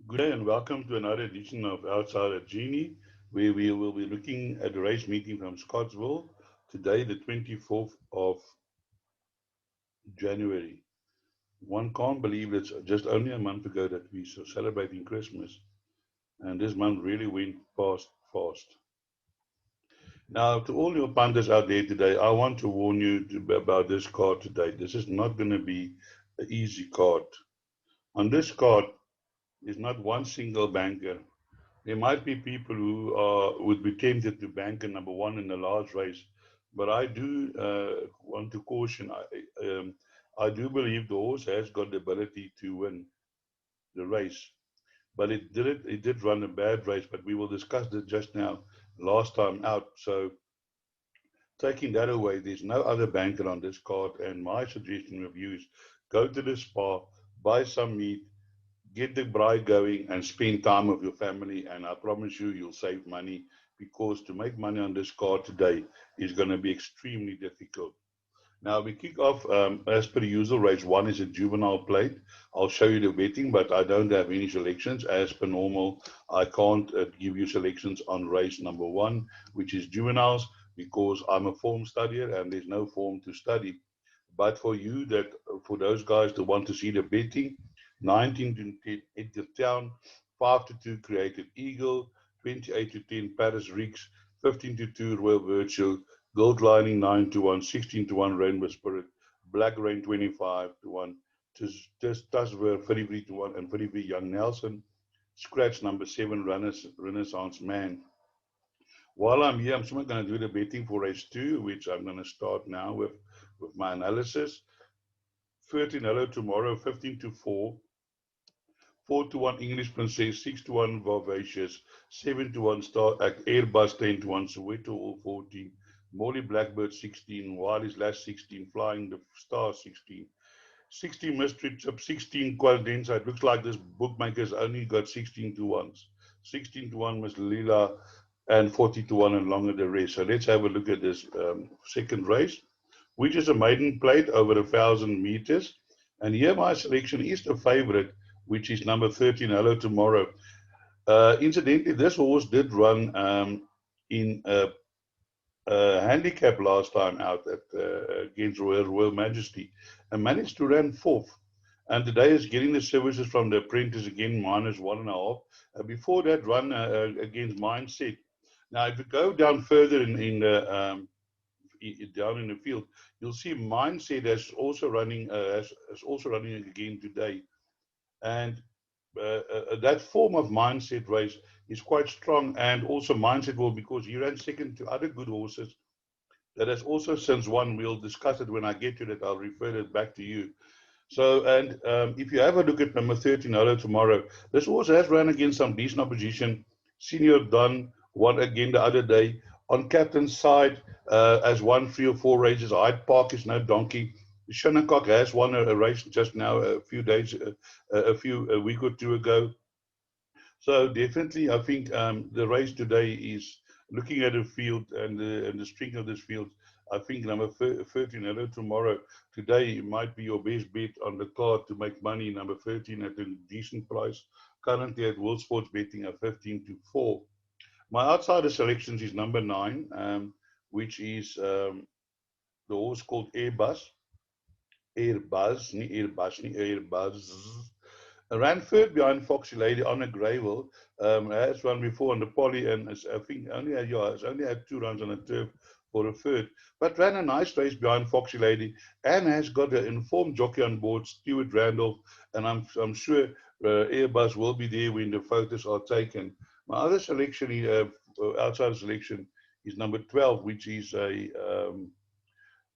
Good day and welcome to another edition of Outside at Genie, where we will be looking at the race meeting from Scottsville today, the 24th of January. One can't believe it's just only a month ago that we were celebrating Christmas, and this month really went past fast. Now, to all your punters out there today, I want to warn you about this card today. This is not going to be an easy card. On this card is not one single banker. There might be people who would be tempted to bank a number one in a large race, but I do want to caution. I do believe the horse has got the ability to win the race, but it did run a bad race. But we will discuss this just now. Last time out, so taking that away, there's no other banker on this card. And my suggestion of you is go to the spa, buy some meat, get the bride going and spend time with your family, and I promise you you'll save money, because to make money on this card today is going to be extremely difficult. Now we kick off as per usual. Race one is a juvenile plate. I'll show you the betting, but I don't have any selections as per normal. I can't give you selections on race number one, which is juveniles, because I'm a form studier and there's no form to study. But for those guys that want to see the betting, 19 to 10 Enter Town, 5 to 2 Creative Eagle, 28 to 10 Paris Rix, 15 to 2 Royal Virtual, Gold Lining 9 to 1, 16 to 1 Rainbow Spirit, Black Rain 25 to 1, Tasver 33 to 1, and 33 Young Nelson. Scratch number 7 Renaissance Man. While I'm here, I'm still going to do the betting for race 2, which I'm going to start now with my analysis. 13 Hello Tomorrow, 15 to 4. 4 to 1 English Princess, 6 to 1 Vivacious, 7 to 1 Star Act, Airbus 10 to 1, Soweto All 14, Molly Blackbird 16, Wiley's Last 16, Flying the Star 16, 16 Mystery Chip, 16 Quadenza. It looks like this bookmaker's only got 16 to 1s. 16 to 1 Miss Lila, and 40 to 1 and longer the rest. So let's have a look at this second race, which is a maiden plate over 1,000 meters. And here my selection is the favorite, which is number 13, Hello Tomorrow. Incidentally, this horse did run in a handicap last time out against Royal Majesty and managed to run fourth. And today is getting the services from the apprentice again, minus 1.5. Before that run against Mindset. Now, if you go down further in the down in the field, you'll see Mindset is also running again today, and that form of Mindset race is quite strong, and also Mindset will, because he ran second to other good horses that has also since won. We'll discuss it when I get to that. I'll refer it back to you. So, and if you have a look at number 13, Hello Tomorrow, this horse has run against some decent opposition. Senior Dunn won again the other day. On captain's side, has won 3 or 4 races. Hyde Park is no donkey. Shinnecock has won a race just now, a week or two ago. So definitely, I think the race today is looking at the field and the strength of this field. I think number 13, Hello Tomorrow, today might be your best bet on the card to make money. Number 13 at a decent price. Currently at World Sports Betting at 15 to 4. My outsider selections is number 9, which is the horse called Airbus. Airbus. Ran third behind Foxy Lady on a gravel. Has run before on the poly, and I think it's only had 2 runs on the turf for a third. But ran a nice race behind Foxy Lady and has got an informed jockey on board, Stuart Randolph, and I'm sure Airbus will be there when the photos are taken. My other selection, outside selection, is number 12, which is a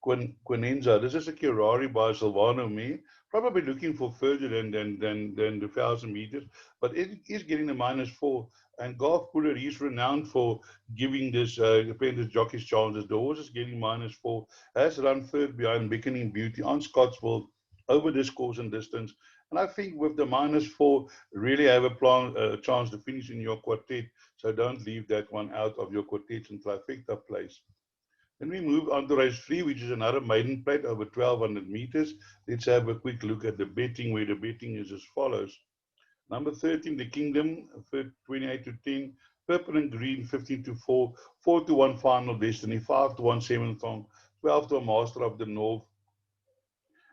Quinenza. This is a Kirari by Silvano Me, probably looking for further than the 1,000 meters, but it is getting the -4. And Garth Puller is renowned for giving this apprentice jockeys chances. The horse is getting -4, has run third behind Beckoning Beauty on Scottsville over this course and distance. And I think with the -4, really have a chance to finish in your quartet. So don't leave that one out of your quartets and trifecta place. Then we move on to race 3, which is another maiden plate over 1,200 meters. Let's have a quick look at the betting, where the betting is as follows. Number 13, the Kingdom, 28 to 10. Purple and Green, 15 to 4. 4 to 1, Final Destiny. 5 to 1, Seventh Song. 12 to a Master of the North.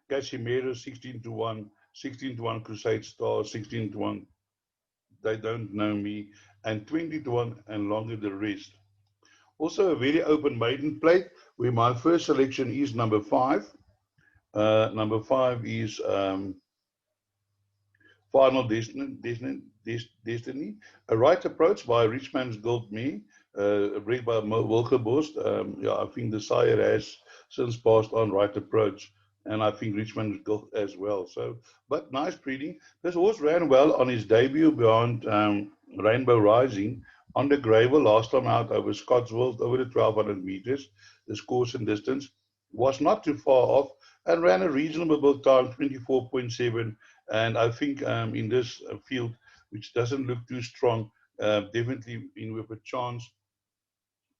Casimiro, 16 to 1. 16 to 1, Crusade Star. 16 to 1, They Don't Know Me. And 20 to 1, and Longer the Rest. Also a very open maiden plate, where my first selection is number 5. Number 5 is Final Destiny. A Right Approach by Richmond's Gold Me, read by Wilke Boost. Yeah, I think the sire has since passed on Right Approach, and I think Richmond's Gold as well. So, but nice breeding. This horse ran well on his debut beyond Rainbow Rising on the gravel last time out over Scottsville, over the 1200 meters. This course and distance was not too far off and ran a reasonable time, 24.7. And I think in this field, which doesn't look too strong, definitely in with a chance.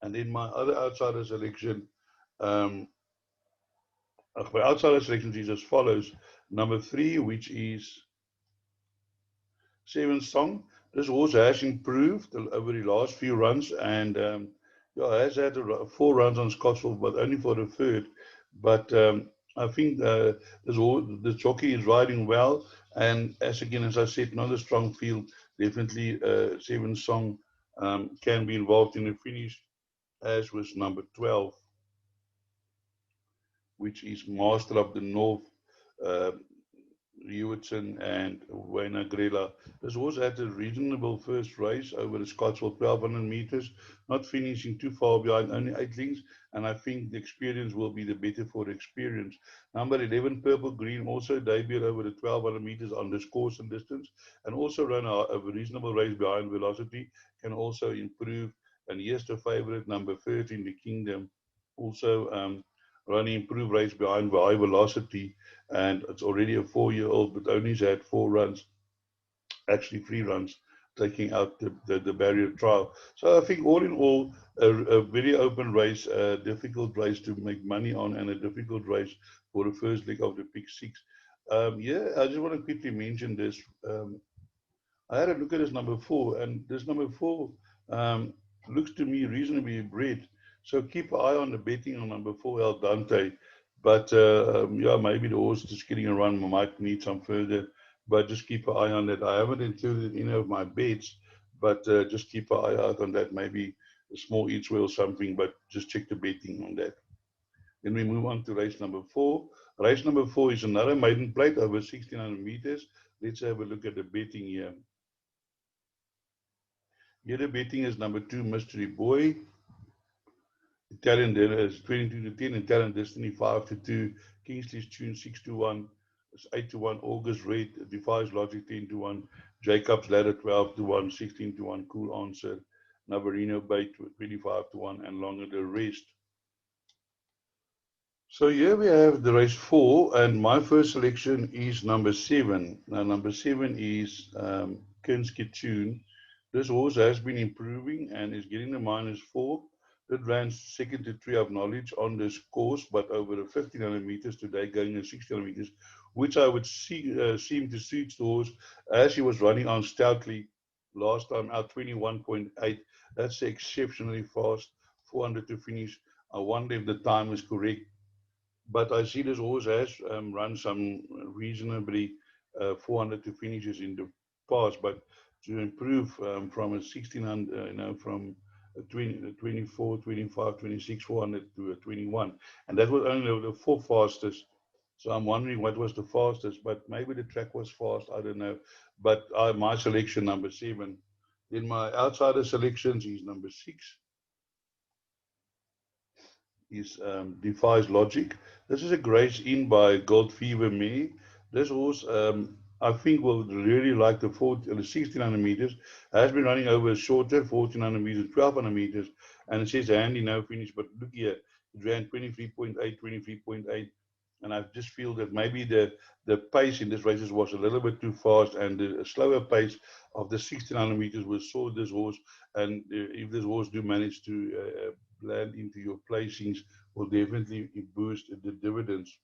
And then my other outsider selection, my outsider selection is as follows. Number 3, which is Seventh Song. This horse has improved over the last few runs, and yeah, has had 4 runs on Scottsville, but only for the third. But I think this jockey is riding well, and as I said, not a strong field. Definitely, Seventh Song can be involved in the finish, as was number 12, which is Master of the North. Uh, Hewitson and Wayne Grella. This horse had a reasonable first race over the Scottsville 1200 meters, not finishing too far behind, only 8 lengths, and I think the experience will be the better for the experience. Number 11, Purple Green, also debuted over the 1200 meters on this course and distance, and also ran a reasonable race behind Velocity, can also improve. And here's the favorite, number 13, the Kingdom, also running improved race behind High Velocity, and it's already a 4-year-old, but only had 4 runs, actually 3 runs, taking out the barrier trial. So I think all in all, a very open race, a difficult race to make money on, and a difficult race for the first leg of the Pick 6. Yeah, I just want to quickly mention this. I had a look at this number 4, and this number 4 looks to me reasonably bred. So keep an eye on the betting on number 4, El Dante. But yeah, maybe the horse just getting a run might need some further. But just keep an eye on that. I haven't included any of my bets, but just keep an eye out on that. Maybe a small each way or something, but just check the betting on that. Then we move on to race number 4. Race number 4 is another maiden plate over 1600 meters. Let's have a look at the betting here. Here the betting is number 2, Mystery Boy. Italian Dinner is 22 to 10. Italian Destiny 5 to 2. Kingsley's Tune 6 to 1. It's 8 to 1. August Red Defies Logic 10 to 1. Jacob's Ladder 12 to 1. 16 to 1. Cool Answer. Navarino Bay 25 to 1. And Longer the Rest. So here we have the race 4, and my first selection is number 7. Now number 7 is Kinsky Tune. This horse has been improving and is getting the -4. It ran second to Tree of Knowledge on this course, but over the 1500 meters today, going in 1600 meters, which I would seem to suit the horse as he was running on stoutly last time out, 21.8. That's exceptionally fast, 400 to finish. I wonder if the time is correct. But I see this horse has run some reasonably 400 to finishes in the past, but to improve from a 1600, from a 24, 25, 26, 400 to a 21. And that was only the 4 fastest. So I'm wondering what was the fastest, but maybe the track was fast, I don't know. But my selection, number 7. Then my outsider selections is number 6. Is Defies Logic. This is a grace in by Gold Fever Me. This horse, I think, will really like the 1600 meters. Has been running over shorter, 1400 meters, 1200 meters, and it says handy no finish. But look here, it ran 23.8, 23.8. And I just feel that maybe the pace in this race was a little bit too fast, and the slower pace of the 1600 meters will saw this horse. And if this horse do manage to land into your placings, will definitely boost the dividends.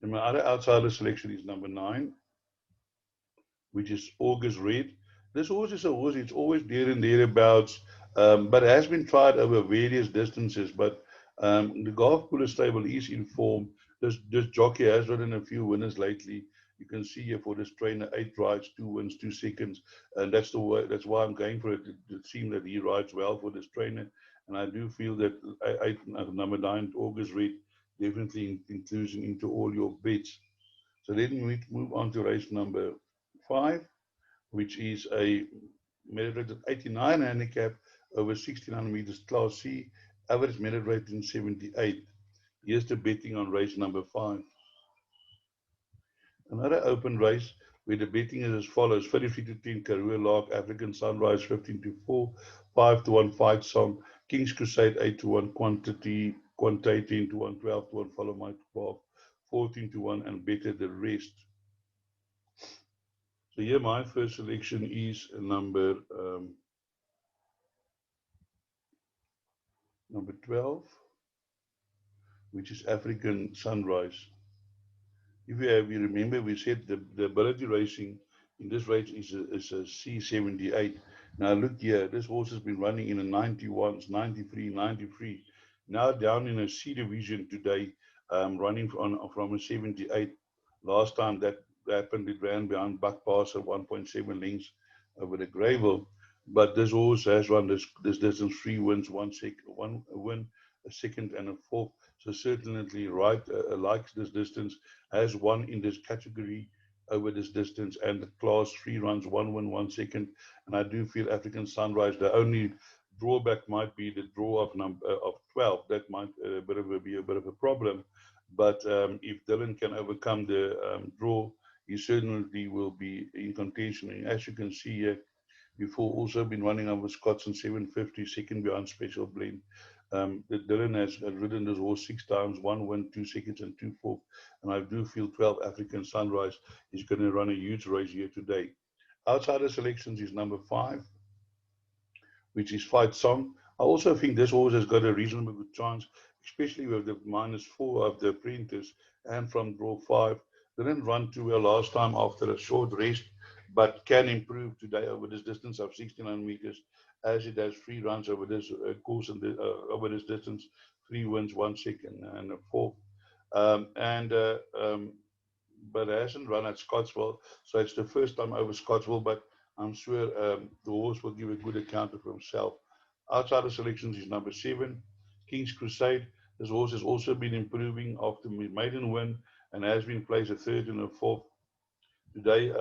And my other outsider selection is number 9. which is August Red. This horse is a horse, it's always there and thereabouts, but has been tried over various distances. But the Golf Cooler stable is in form. This jockey has ridden a few winners lately. You can see here for this trainer, 8 rides, 2 wins, 2 seconds, and that's the way. That's why I'm going for it. It seems that he rides well for this trainer, and I do feel that number 9, August Red, definitely inclusion into all your bets. So then we move on to race number 5, which is a merit rate of 89 handicap over 1600 meters class C, average merit rating 78. Here's the betting on race number 5. Another open race where the betting is as follows: 33 to 10 Karoo Lark, African Sunrise 15 to 4, 5 to 1 Fight Song, King's Crusade 8 to 1, Quantity 10 to 1, 12 to 1, Follow My 12, 14 to 1, and Better the Rest. So here my first selection is number 12, which is African Sunrise. If you remember, we said the ability racing in this race is a C78. Now look here, this horse has been running in a 91s, 93, 93. Now down in a C division today, running from a 78. Last time that happened, it ran behind Buck Pass at 1.7 lengths over the gravel. But this horse has run this distance 3 wins, one win, a second, and a fourth. So certainly likes this distance, has won in this category over this distance, and the class 3 runs 1 win, 1 second. And I do feel African Sunrise, the only drawback might be the draw of 12. That might be a bit of a problem. But if Dylan can overcome the draw, he certainly will be in contention. And as you can see here, before also been running over Scots and 750, second behind Special Blend. Dylan has ridden this horse 6 times, 1 win, 2 seconds, and 2 fourths. And I do feel 12 African Sunrise is going to run a huge race here today. Outside the selections is number 5, which is Fight Song. I also think this horse has got a reasonable good chance, especially with the -4 of the Apprentice and from draw 5. Didn't run too well last time after a short rest, but can improve today over this distance of 1600 meters, as it has 3 runs over this course and over this distance, 3 wins, 1 second, and a fourth. Um, and but hasn't run at Scottsville, so it's the first time over Scottsville. But I'm sure the horse will give a good account of himself. Outside the selections is number 7, King's Crusade. This horse has also been improving after maiden win and has been placed a third and a fourth today,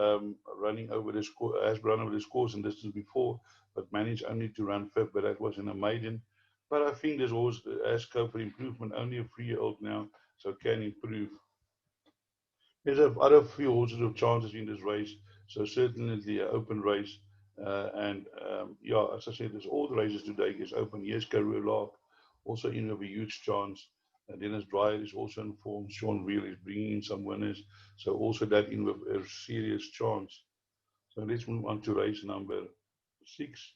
running over this has run over this course and distance before, but managed only to run fifth, but that was in a maiden. But I think this horse has scope for improvement, only a 3-year-old now, so can improve. There's other few horses of chances in this race, so certainly an open race. And yeah, as I said, there's all the races today is open. Yes, Karoo Lark also in with a huge chance. Dennis Dreyer is also in form. Sean Reel is bringing in some winners, so also that in with a serious chance. So let's move on to race number 6,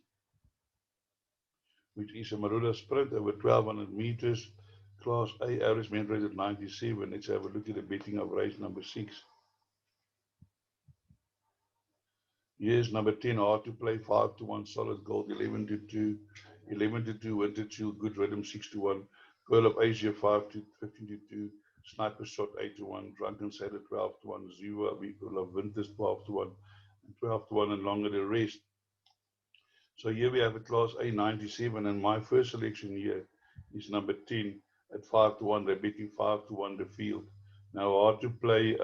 which is a Marula Sprint over 1200 meters. Class A average mean rate at 97. Let's have a look at the betting of race number 6. Yes, number 10, hard to play, 5 to 1, solid gold, 11 to 2, 11 to 2, Winter Chill, good rhythm, 6 to 1, Pearl of Asia, 5 to 15 to 2, Sniper Shot, 8 to 1, Drunken Sailor, 12 to 1, Zua, People of Winters, 12 to 1, and 12 to 1, and longer the rest. So here we have a class A 97, and my first selection here is number 10 at 5 to 1. They're betting 5 to 1 the field. Now, hard to play,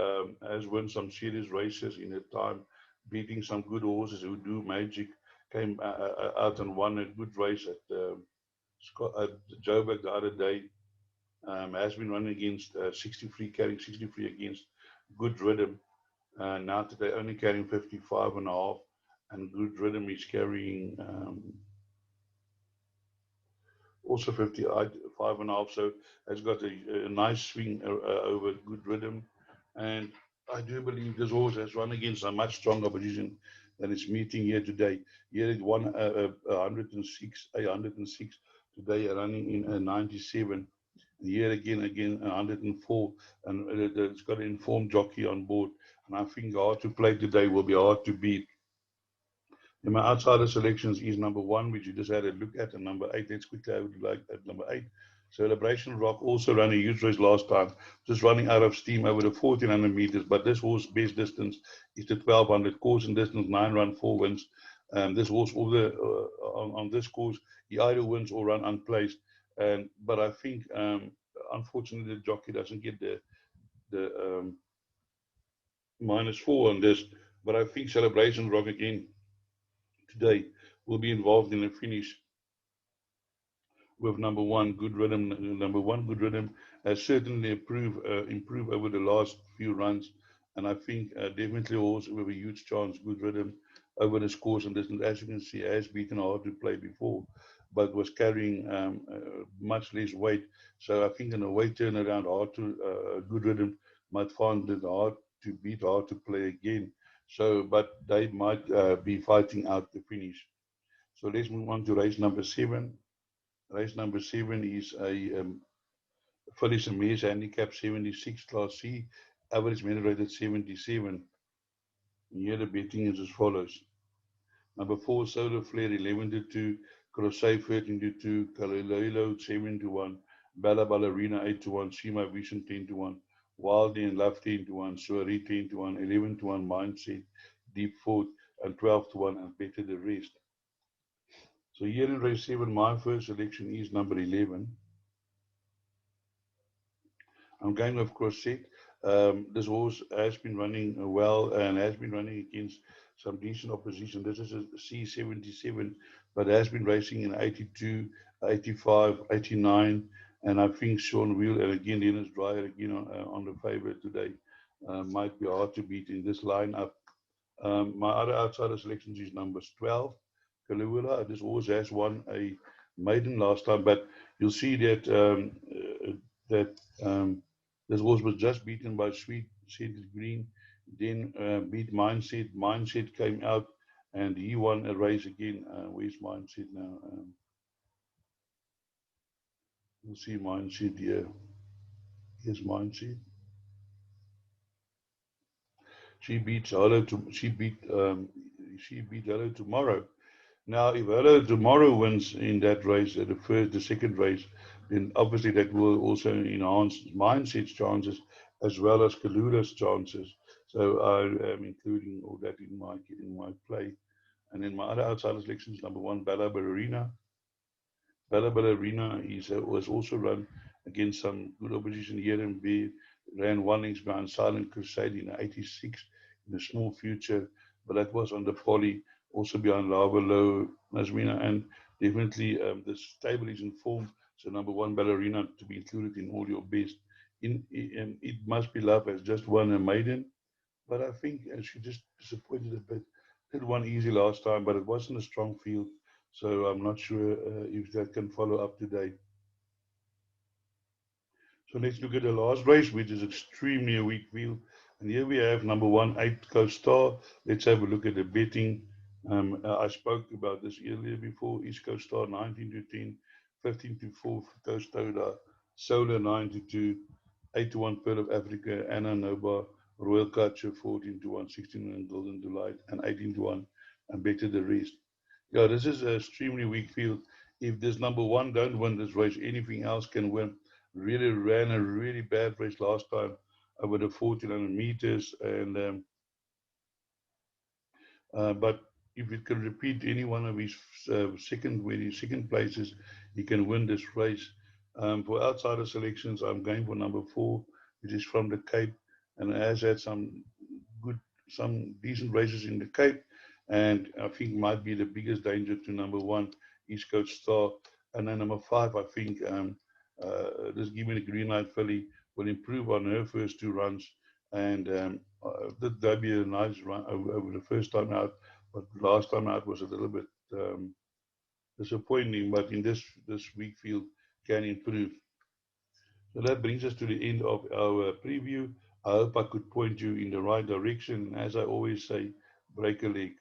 has won some serious races in a time, beating some good horses who do magic. Came out and won a good race at Joburg the other day. Has been running against 63, carrying 63 against good rhythm. Now today only carrying 55 and a half, and good rhythm is carrying also 55 and a half. So has got a nice swing over good rhythm, and I do believe this horse has run against a much stronger opposition than it's meeting here today. Here it won 106 today, running in a 97. Here again, 104, and it's got an informed jockey on board. And I think hard to play today will be hard to beat. In my outsider selections is number one, which you just had a look at, and number eight. Let's quickly have a look at number eight. Celebration Rock also ran a huge race last time, just running out of steam over the 1400 meters. But this horse best distance is the 1200 course and distance, 9 run, 4 wins. This horse on this course, he either wins or run unplaced. But I think unfortunately the jockey doesn't get the -4 on this. But I think Celebration Rock again today will be involved in a finish with number one, Good Rhythm. Number one, Good Rhythm has certainly improved over the last few runs, and I think definitely also with a huge chance, Good Rhythm over this course and distance. As you can see, has beaten hard to play before, but was carrying much less weight. So I think in a weight turnaround, hard to Good Rhythm might find it hard to beat, hard to play again. So, but they might be fighting out the finish. So let's move on to race number 7. Race number 7 is a Phyllis and Mays handicap 76 Class C, average merit rated 77. And here the betting is as follows. Number 4, Solar Flare 11 to 2, Crusade 13 to 2, Kalilelo 7 to 1, Bella Ballerina 8 to 1, See My Vision 10 to 1, Wildy and Love 10 to 1, Soiree 10 to 1, 11 to 1, Mindset, Deep Fourth, and 12 to 1, and better the rest. So here in race 7, my first selection is number 11. I'm going with Crusade. This horse has been running well and has been running against some decent opposition. This is a C77, but has been racing in 82, 85, 89, and I think Sean Wheel and again Dennis Dreyer again on the favorite today might be hard to beat in this lineup. My other outsider selections is numbers 12, Kaluula. This horse has won a maiden last time, but you'll see that that this horse was just beaten by Sweet Seeded Green, then beat Mindset. Mindset came out and he won a race again. Where's Mindset now? You'll see Mindset here. Here's Mindset. She beat Hello to she beat Hello Tomorrow. Now, if Hello Tomorrow wins in that race, the second race, then obviously that will also enhance Mindset's chances as well as Kalula's chances. So I am including all that in my play. And then my other outsider selections, number 1, Bella Ballerina. Bella Ballerina was also run against some good opposition here and B. Ran 1 length behind Silent Crusade in 86 in a small future, but that was on the poly, also behind Lava Low, Nasmina, and definitely the stable is in form. So number 1, Ballerina to be included in all your best. It Must Be Love has just won a maiden, but I think she just disappointed a bit. Did one easy last time, but it wasn't a strong field. So I'm not sure if that can follow up today. So let's look at the last race, which is extremely a weak field. And here we have number 1, 8 Coast Star. Let's have a look at the betting. I spoke about this earlier before. East Coast Star 19 to 10, 15 to 4 Coast Toda, Solar 9 to 2, 8 to 1 Pearl of Africa, Anna Nova, Royal Culture 14 to 1, 16 to 1 Golden Delight, and 18 to 1, and better the rest. Yeah, this is an extremely weak field. If this number 1 don't win this race, anything else can win. Really ran a really bad race last time over the 1400 meters, and but if it can repeat any one of his second places, he can win this race. For outsider selections, I'm going for number 4, which is from the Cape, and has had good, some decent races in the Cape, and I think might be the biggest danger to number 1, East Coast Star, and then number 5, I think this Give Me the Green Light filly will improve on her first 2 runs, and that'd be a nice run over the first time out, but last time out was a little bit disappointing, but in this weak field can improve. So that brings us to the end of our preview. I hope I could point you in the right direction. As I always say, break a leg.